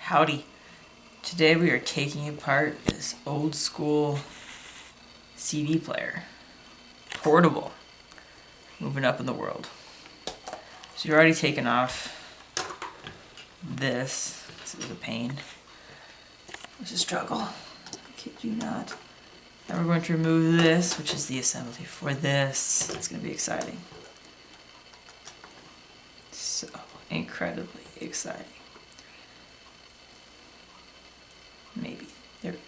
Howdy. Today we are taking apart this old school CD player. Portable. Moving up in the world. So you're already taken off this. This is a pain. It's a struggle. I kid you not. Now we're going to remove this, which is the assembly for this. It's going to be exciting. So incredibly exciting. Maybe. There we go.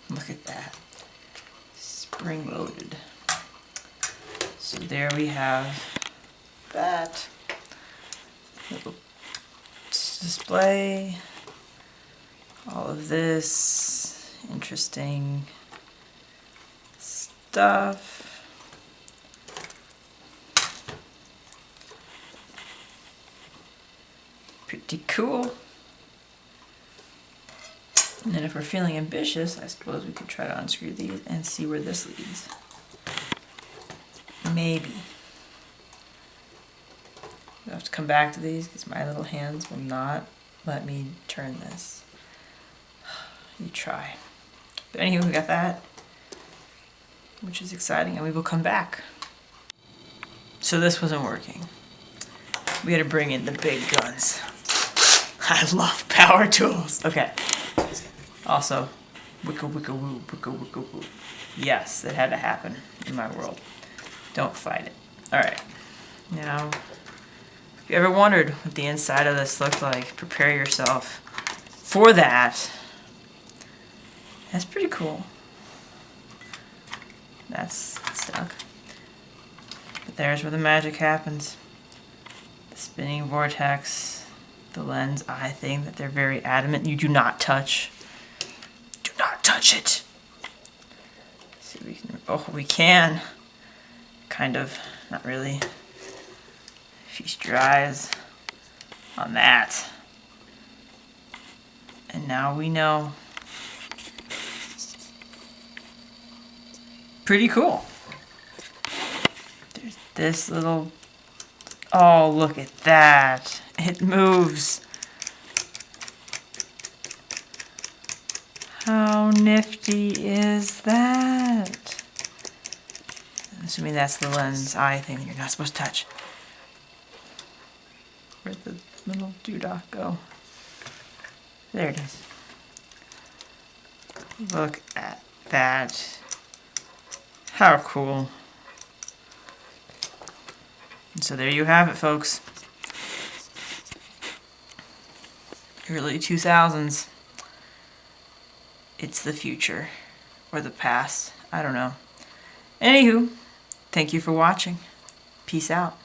Look at that. Spring-loaded. So there we have that little display. All of this interesting stuff. Pretty cool. And then if we're feeling ambitious, I suppose we could try to unscrew these and see where this leads. Maybe. I'll have to come back to these because my little hands will not let me turn this. You try. But anyway, we got that, which is exciting, and we will come back. So this wasn't working. We had to bring in the big guns. I love power tools. Okay. Also, wicka wicka woo, wicka wicka woo. Yes, that had to happen in my world. Don't fight it. Alright. Now, if you ever wondered what the inside of this looked like, prepare yourself for that. That's pretty cool. That's stuck. But there's where the magic happens. The spinning vortex, the lens eye thing that they're very adamant you do not touch. Do not touch it! See if we can. Oh, we can. Kind of. Not really. Feast your eyes on that. And now we know. Pretty cool. There's this little... Oh, look at that. It moves. How nifty is that? I'm assuming that's the lens eye thing that you're not supposed to touch. Where'd the little doodah go? There it is. Look at that. How cool. And so there you have it, folks. Early 2000s. It's the future. Or the past. I don't know. Anywho, thank you for watching. Peace out.